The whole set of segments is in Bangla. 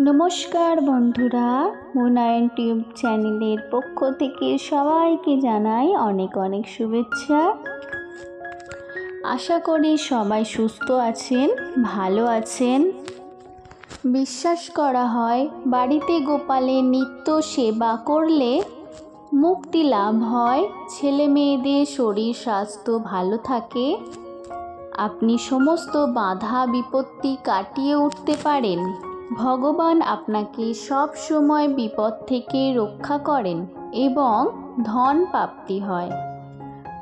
নমস্কার বন্ধুরা, মুনায়ন টিউব চ্যানেলের পক্ষ থেকে সবাইকে জানাই অনেক অনেক শুভেচ্ছা। আশা করি সবাই সুস্থ আছেন, ভালো আছেন। বিশ্বাস করা হয় বাড়িতে গোপালের নিত্য সেবা করলে মুক্তি লাভ হয়, ছেলে মেয়েদের শরীর স্বাস্থ্য ভালো থাকে, আপনি সমস্ত বাধা বিপত্তি কাটিয়ে উঠতে পারেন, ভগবান আপনাকে সব সময় বিপদ থেকে রক্ষা করেন এবং ধন প্রাপ্তি হয়।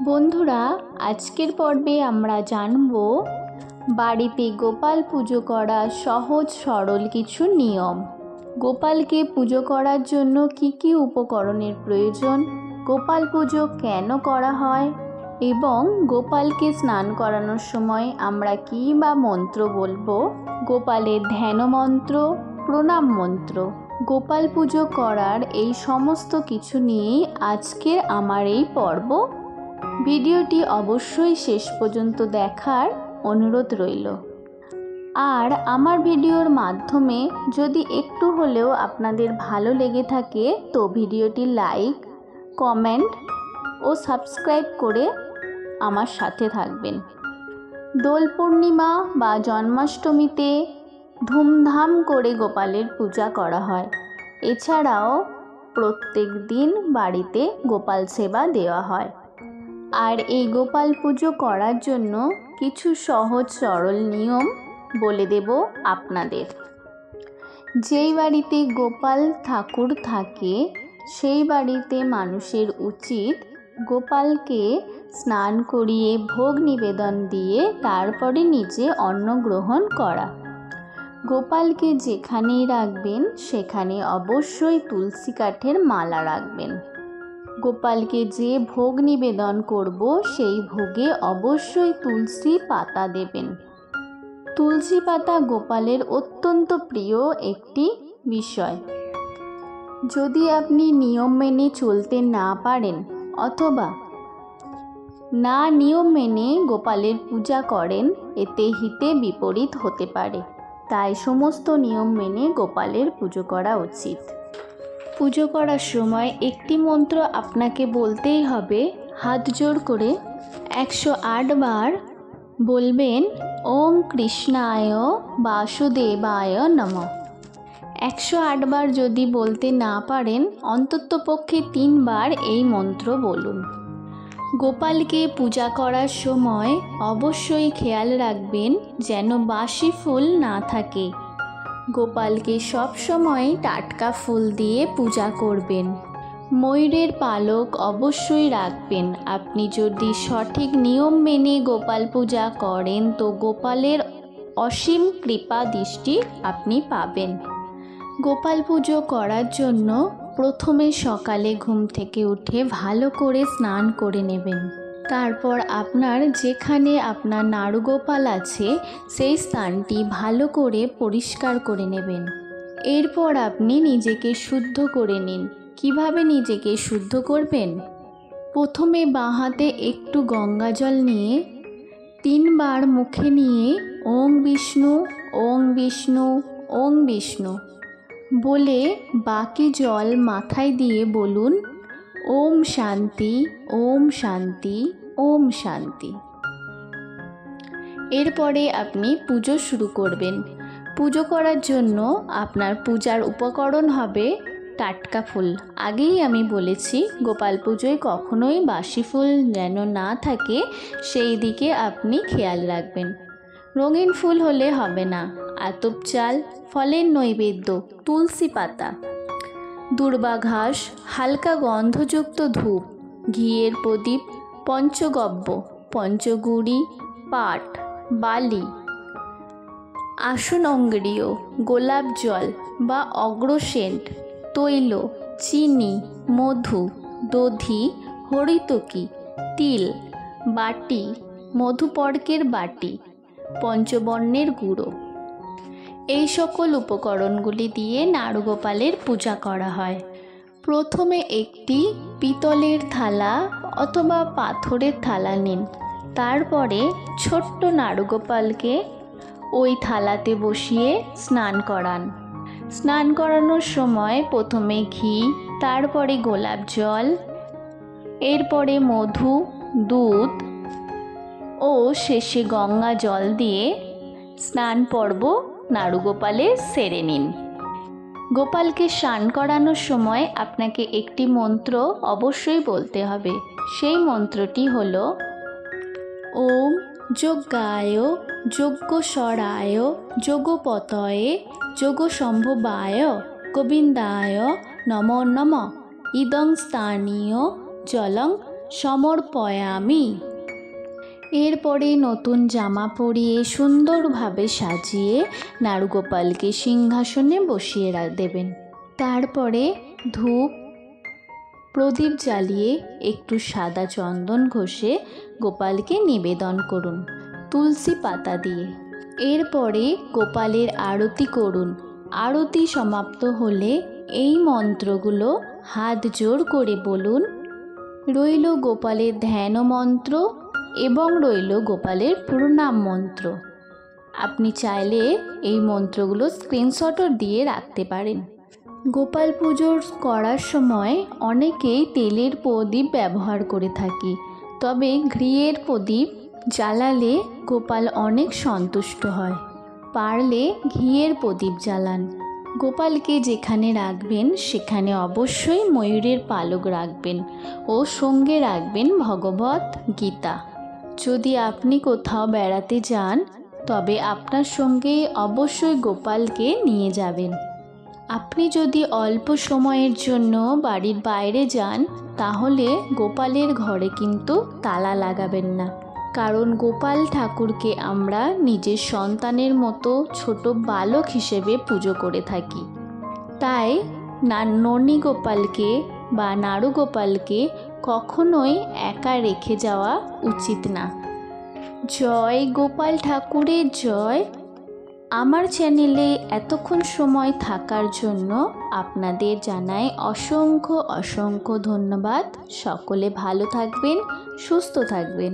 বন্ধুরা, আজকের পর্বে আমরা জানব বাড়িতে গোপাল পুজো করা সহজ সরল কিছু নিয়ম। গোপালকে পুজো করার জন্য কি কি উপকরণের প্রয়োজন, গোপাল পুজো কেন করা হয় এবং গোপালকে স্নান করানোর সময় আমরা কী বা মন্ত্র বলবো, গোপালের ধ্যান মন্ত্র, প্রণাম মন্ত্র, গোপাল পুজো করার এই সমস্ত কিছু নিয়েই আজকের আমার এই পর্ব। ভিডিওটি অবশ্যই শেষ পর্যন্ত দেখার অনুরোধ রইল। আর আমার ভিডিওর মাধ্যমে যদি একটু হলেও আপনাদের ভালো লেগে থাকে তো ভিডিওটি লাইক, কমেন্ট ও সাবস্ক্রাইব করে আমার সাথে থাকবেন। দোল পূর্ণিমা বা জন্মাষ্টমীতে ধুমধাম করে গোপালের পূজা করা হয়। এছাড়াও প্রত্যেক দিন বাড়িতে গোপাল সেবা দেওয়া হয়। আর এই গোপাল পুজো করার জন্য কিছু সহজ সরল নিয়ম বলে দেব আপনাদের। যেই বাড়িতে গোপাল ঠাকুর থাকে সেই বাড়িতে মানুষের উচিত গোপালকে স্নান করিয়ে ভোগ নিবেদন দিয়ে তারপরে নিজে অন্ন গ্রহণ করা। গোপালকে যেখানেই রাখবেন সেখানে অবশ্যই তুলসী কাঠের মালা রাখবেন। গোপালকে যে ভোগ নিবেদন করব সেই ভোগে অবশ্যই তুলসী পাতা দেবেন। তুলসী পাতা গোপালের অত্যন্ত প্রিয় একটি বিষয়। যদি আপনি নিয়ম মেনে চলতে না পারেন অথবা না নিয়ম মেনে গোপালের পূজা করেন, এতে হিতে বিপরীত হতে পারে। তাই সমস্ত নিয়ম মেনে গোপালের পুজো করা উচিত। পুজো করার সময় একটি মন্ত্র আপনাকে বলতেই হবে, হাত জোড় করে 108 বার বলবেন, ওম কৃষ্ণায় বাসুদেবায় নমঃ। 108 বার যদি বলতে না পারেন অন্ততপক্ষে 3 বার এই মন্ত্র বলুন। গোপালকে পূজা করার সময় অবশ্যই খেয়াল রাখবেন যেন বাসি ফুল না থাকে। গোপালকে সব সময় টাটকা ফুল দিয়ে পূজা করবেন। ময়ূরের পালক অবশ্যই রাখবেন। আপনি যদি সঠিক নিয়ম মেনে গোপাল পূজা করেন তো গোপালের অসীম কৃপা দৃষ্টি আপনি পাবেন। গোপাল পুজো করার জন্য প্রথমে সকালে ঘুম থেকে উঠে ভালো করে স্নান করে নেবেন। তারপর আপনার যেখানে আপনার নাড়ুগোপাল আছে সেই স্থানটি ভালো করে পরিষ্কার করে নেবেন। এরপর আপনি নিজেকে শুদ্ধ করে নিন। কিভাবে নিজেকে শুদ্ধ করবেন? প্রথমে বাঁ হাতে একটু গঙ্গা জল নিয়ে 3 বার মুখে নিয়ে ওং বিষ্ণু, ওং বিষ্ণু, ওং বিষ্ণু বলে বাকি জল মাথায় দিয়ে বলুন, ওম শান্তি, ওম শান্তি, ওম শান্তি। এরপরে আপনি পুজো শুরু করবেন। পুজো করার জন্য আপনার পূজার উপকরণ হবে টাটকা ফুল। আগেই আমি বলেছি গোপাল পুজোয় কখনোই বাসি ফুল যেন না থাকে সেই দিকে আপনি খেয়াল রাখবেন। রঙিন ফুল হলে হবে না। আতপ চাল, ফলের নৈবেদ্য, তুলসী পাতা, দূর্বা ঘাস, হালকা গন্ধযুক্ত ধূপ, ঘিয়ের প্রদীপ, পঞ্চগব্য, পঞ্চগুড়ি, পাট, বালি, আসন অঙ্গরীয়, গোলাপ জল বা অগ্রসেন্ট, তৈল, চিনি, মধু, দধি, হরিতকি, তিল, বাটি, মধুপর্কের বাটি, পঞ্চবর্ণের গুঁড়ো, এই সকল উপকরণগুলি দিয়ে নাড়ুগোপালের পূজা করা হয়। প্রথমে একটি পিতলের থালা অথবা পাথরের থালা নিন। তারপরে ছোট্ট নাড়ুগোপালকে ওই থালাতে বসিয়ে স্নান করান। স্নান করানোর সময় প্রথমে ঘি, তারপরে গোলাপ জল, এরপরে মধু, দুধ ও শেষে গঙ্গা জল দিয়ে স্নান পর্ব নাড়ুগোপালের সেরে নিন। গোপালকে স্নান করানোর সময় আপনাকে একটি মন্ত্র অবশ্যই বলতে হবে। সেই মন্ত্রটি হলো ওম যজ্ঞায় যজ্ঞস্বরায় যোগপতয়ে যোগসম্ভবায় গোবিন্দায় নমো নমঃ ইদং স্থানীয় জলং সমর্পয়ামি। এরপরে নতুন জামা পরিয়ে সুন্দরভাবে সাজিয়ে নাড়ুগোপালকে সিংহাসনে বসিয়ে দেবেন। তারপরে ধূপ প্রদীপ জ্বালিয়ে একটু সাদা চন্দন ঘষে গোপালকে নিবেদন করুন তুলসী পাতা দিয়ে। এরপরে গোপালের আরতি করুন। আরতি সমাপ্ত হলে এই মন্ত্রগুলো হাত জোড় করে বলুন। রইল গোপালের ধ্যান মন্ত্র এবং রইল গোপালের প্রণাম মন্ত্র। আপনি চাইলে এই মন্ত্রগুলো স্ক্রিনশটও দিয়ে রাখতে পারেন। গোপাল পুজো করার সময় অনেকেই তেলের প্রদীপ ব্যবহার করে থাকি, তবে ঘিয়ের প্রদীপ জ্বালালে গোপাল অনেক সন্তুষ্ট হয়। পারলে ঘিয়ের প্রদীপ জ্বালান। গোপালকে যেখানে রাখবেন সেখানে অবশ্যই ময়ূরের পালক রাখবেন ও সঙ্গে রাখবেন ভগবত গীতা। যদি আপনি কোথাও বেড়াতে যান তবে আপনার সঙ্গে অবশ্যই গোপালকে নিয়ে যাবেন। আপনি যদি অল্প সময়ের জন্য বাড়ির বাইরে যান তাহলে গোপালের ঘরে কিন্তু তালা লাগাবেন না, কারণ গোপাল ঠাকুরকে আমরা নিজের সন্তানের মতো ছোট বালক হিসেবে পুজো করে থাকি। তাই ননী গোপালকে বা নাড়ুগোপালকে কখনোই একা রেখে যাওয়া উচিত না। জয় গোপাল ঠাকুরের জয়। আমার চ্যানেলে এতক্ষণ সময় থাকার জন্য আপনাদের জানাই অসংখ্য অসংখ্য ধন্যবাদ। সকলে ভালো থাকবেন, সুস্থ থাকবেন।